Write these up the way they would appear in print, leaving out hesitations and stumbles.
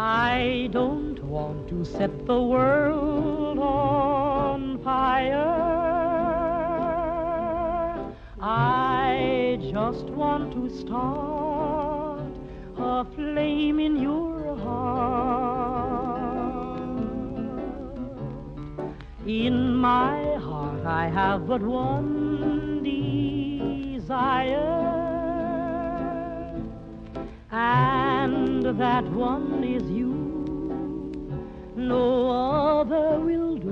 I don't want to set the world on fire. I just want to start a flame in your heart. In my heart I have but one desire, and that one is you. No other will do.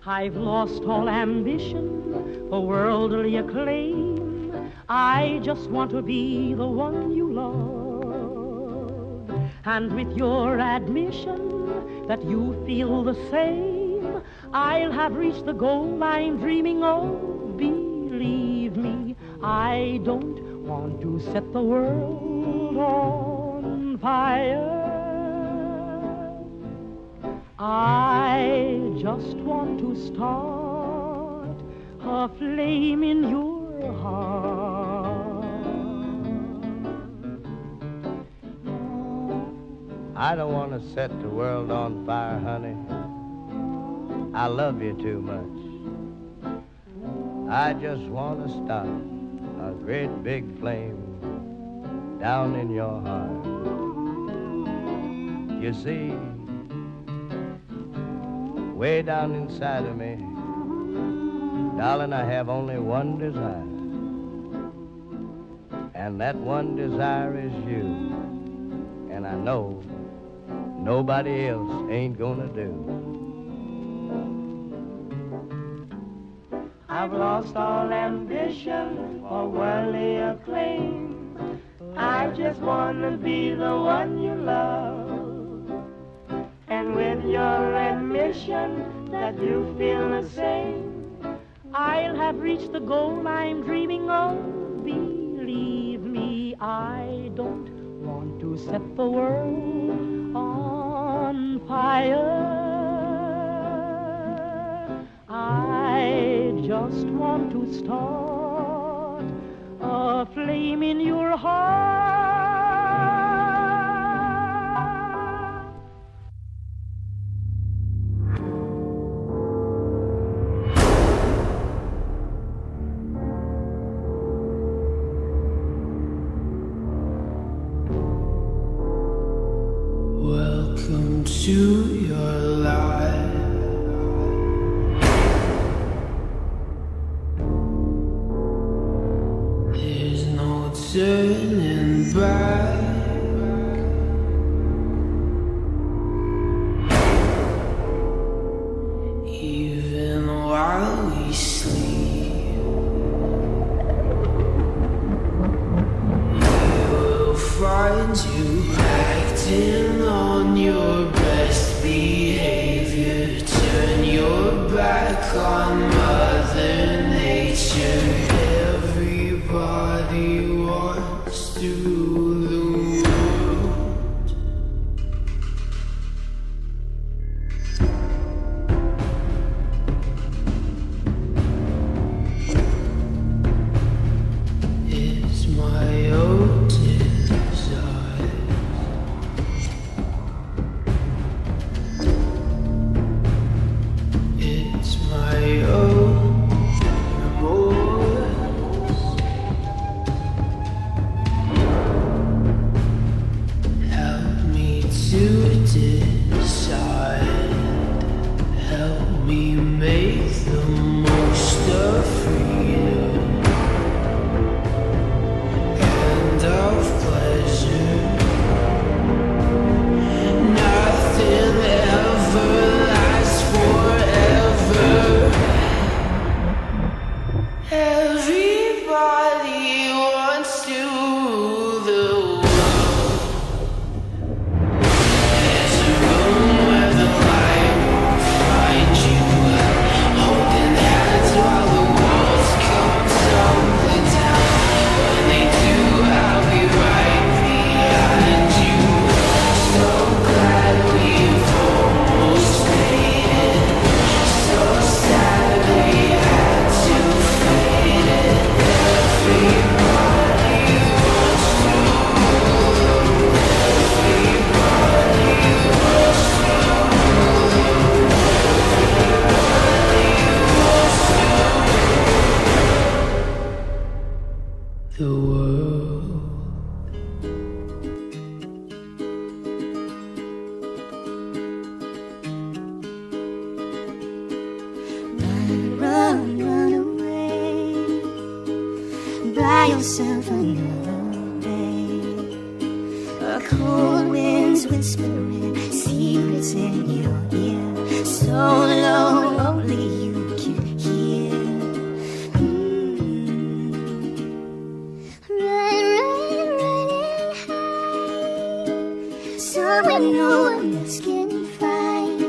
I've lost all ambition for worldly acclaim. I just want to be the one you love. And with your admission that you feel the same, I'll have reached the goal I'm dreaming of. Believe me, I don't want to set the world on fire. I just want to start a flame in your heart. I don't want to set the world on fire, honey. I love you too much. I just want to start a great big flame down in your heart. You see, way down inside of me, darling, I have only one desire, and that one desire is you. And I know nobody else ain't gonna do. I've lost all ambition for worldly acclaim. I just want to be the one you love. And with your admission that you feel the same, I'll have reached the goal I'm dreaming of. Believe me, I don't want to set the world on fire. I just want to start a flame in your heart. Welcome to your life. There's no turning back. Even while we sleep, we will find you acting on your best behavior. Turn your back on Mother Nature. Everybody wants to rule the world. It's my own desire. It's my own remorse. Help me to decide. Help me make the most of freedom and of pleasure. Nothing ever lasts forever. Everybody wants to rule the world. There's a room where the light won't find you, holding hands while the walls come tumbling down. When they do, I'll be right behind you. So glad we've almost made it. So sad we had to fade it. the world. Run, run away. Buy yourself another day. A cold wind's whispering secrets in your ear, so low only you can hear. Run, run, running high, somewhere no one else can find.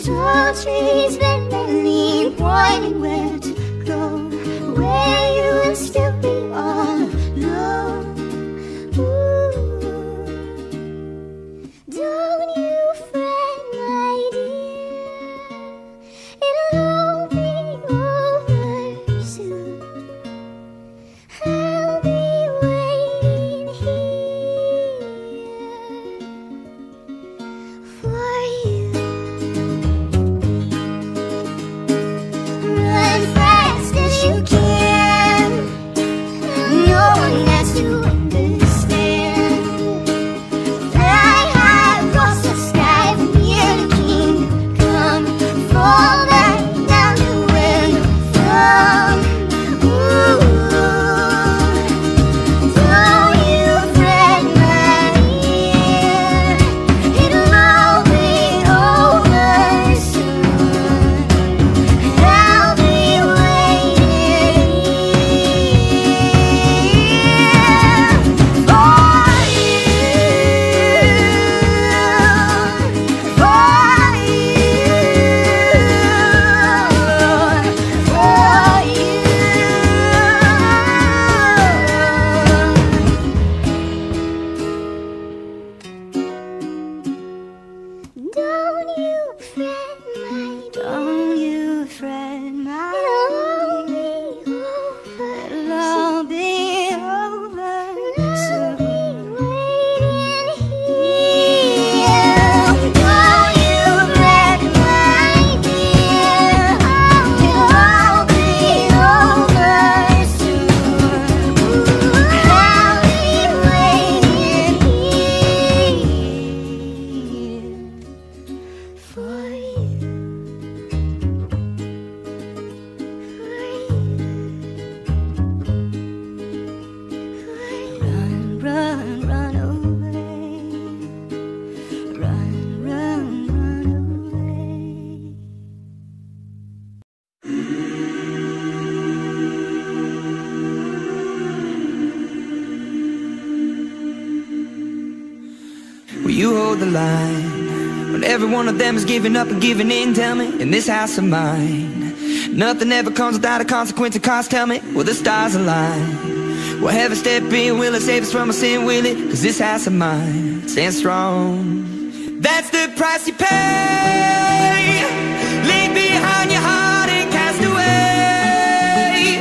Tall trees that lean, pointing where to go, where you will still be all alone. Don't you fret, my dear, it'll all be over soon. I'll be waiting here for you. Run fast as you can, no one has to understand. Fly high across the sky, near the kingdom come. Fall back down to where you're from. Ooh, don't you fret, my dear, it'll all be over soon. I'll be waiting Don't you fret, my dear. Don't you fret, my dear. It'll all be over soon. Waiting here. Don't you fret, my dear. It'll all be over soon. I'll be waiting here for you. Run, run, run away. Run, run, run away. Will you hold the line when every one of them is giving up and giving in? Tell me, in this house of mine, nothing ever comes without a consequence of cost. Tell me, will the stars align? Will heaven step in? Will it save us from our sin? Will it? 'Cause this house of mine stands strong. That's the price you pay. Leave behind your heart and cast away.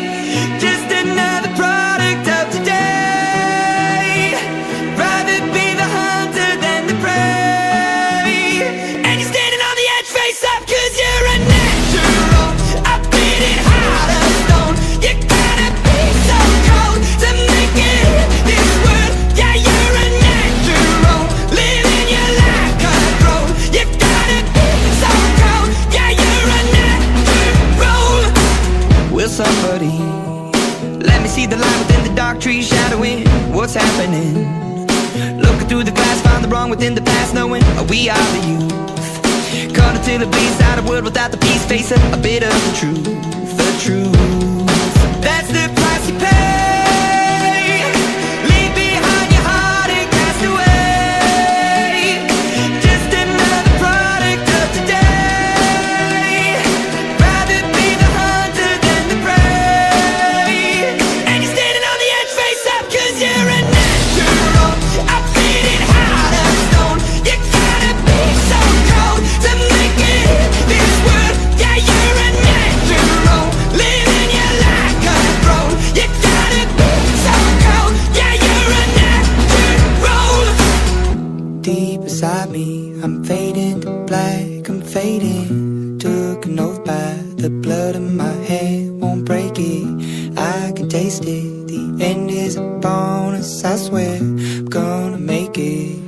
Just another product of today. Rather be the hunter than the prey. And you're standing on the edge, face up, 'cause you're a natural. I beat it hard as stone. You gotta be so cold to make it in this world. Yeah, you're a natural. Living your life cutthroat. You gotta be so cold. Yeah, you're a natural. Will somebody let me see the light within the dark trees shadowing what's happening? Looking through the glass, find the wrong within the past, knowing we are the youth. Caught until it bleeds out a world without the peace, facing a bit of the truth, the truth. That's the price you pay. Leave behind your heart and cast away. Just another product of today. Rather be the hunter than the prey. And you're standing on the edge, face up, 'cause you're a natural. I beat it hard as stone. You gotta be so cold to make it in this world. Yeah, you're a natural. Living your life cutthroat. You gotta be so cold. Yeah, you're a natural. Deep inside me, I'm fading to black, I'm fading. Took an oath by the blood in my head, won't break it. I can taste it, the end is a bonus. I swear I'm gonna make it.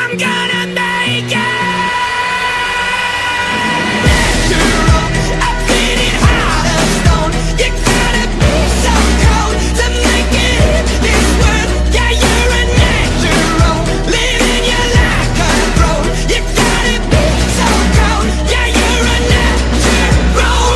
I'm gonna make it. Natural, I'm feeling hard as stone. You gotta be so cold to make it in this world. Yeah, you're a natural, living your life control. You gotta be so cold. Yeah, you're a natural.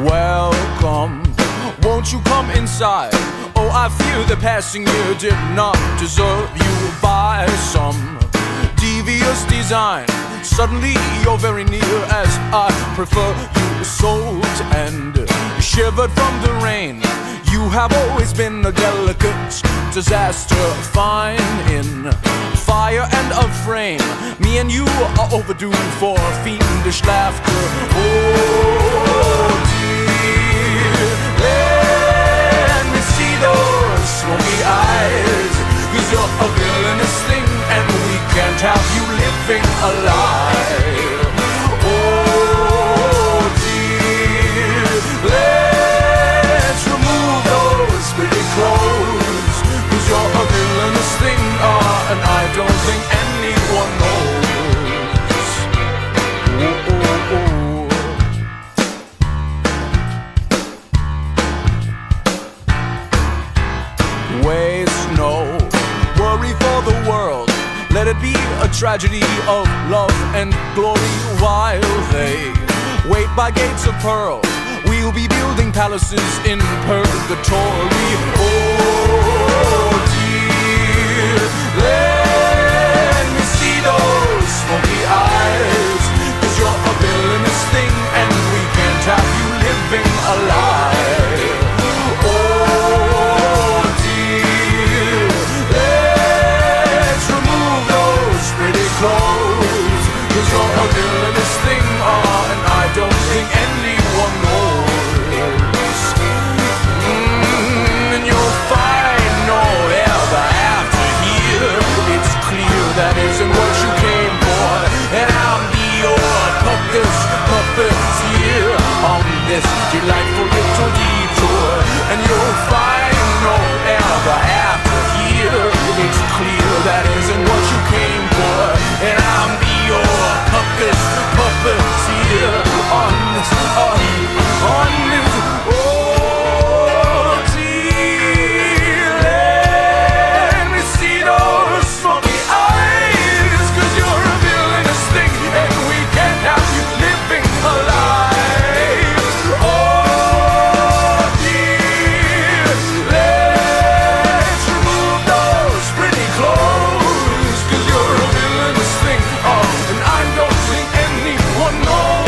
Welcome, won't you come inside? Oh, I fear the passing year did not deserve you by some devious design. Suddenly you're very near, as I prefer you so to end. Shivered from the rain, you have always been a delicate disaster, fine in fire and a frame. Me and you are overdue for fiendish laughter. Oh dear, let me see those smoky eyes, 'cause you're a villainous thing and we can't have you living alive. Oh dear, let's remove those pretty clothes, 'cause you're a villainous thing, and I don't think anyone knows. Oh, oh, oh. Waste no worry for the world. Let it be a tragedy of love and glory while they wait by gates of pearl. We'll be building palaces in purgatory. Oh dear, let me see those smoky eyes, 'cause you're a villainous thing and we can't have you living alive. Oh dear, let's remove those pretty clothes, 'cause you're a villainous thing, and I don't think anyone knows. And you'll find no ever after here. It's clear that isn't what you came for, and I'll be your puppeteer on this delightful little detour. And you'll find no ever after here. It's clear that isn't what you came for, and I'll be your puppeteer on this, on this. Oh dear, let me see those smoky eyes, 'cause you're a villainous thing and we can't have you living alive. Oh dear, let's remove those pretty clothes, 'cause you're a villainous thing, and I don't think anyone knows.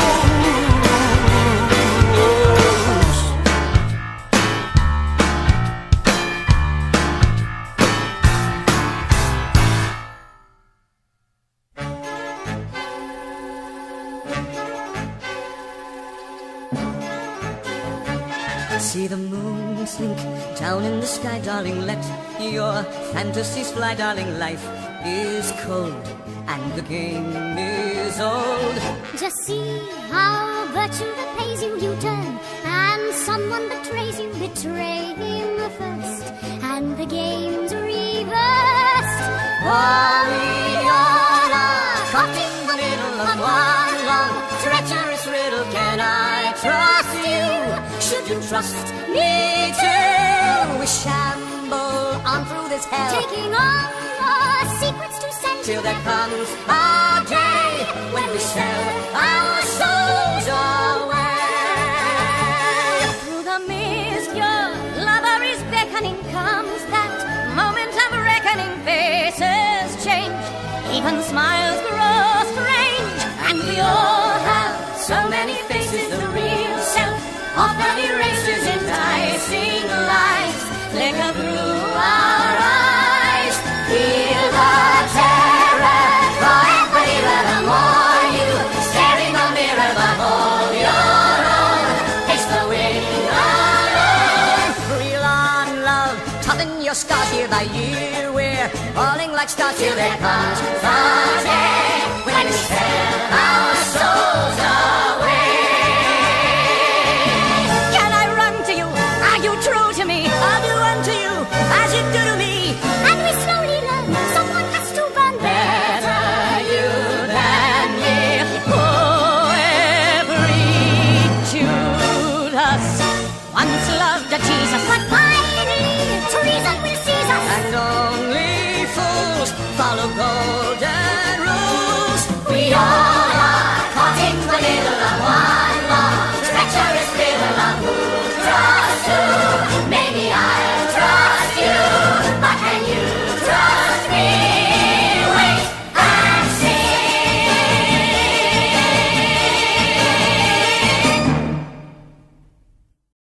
See the moon slink down in the sky, darling. Let your fantasies fly, darling. Life is cold and the game is old. Just see how virtue repays you. You turn and someone betrays you. Betray him first and the game's reversed. While we all are caught in the middle of one long treacherous riddle, can I trust you? Should you trust me too? We shamble on through this hell, Taking on more secrets to send, till there comes a day when we sell our souls away. through the mist your lover is beckoning. Come even smiles grow strange. And we all have so many faces, the real self, often erasers, enticing lies flicker through our eyes. Feel the terror, crying believer, the more you stare in the mirror, the more your own takes the wing alone. Reel on love, toughen your scars year by year, we're falling like stars till there comes the day when we sell our souls.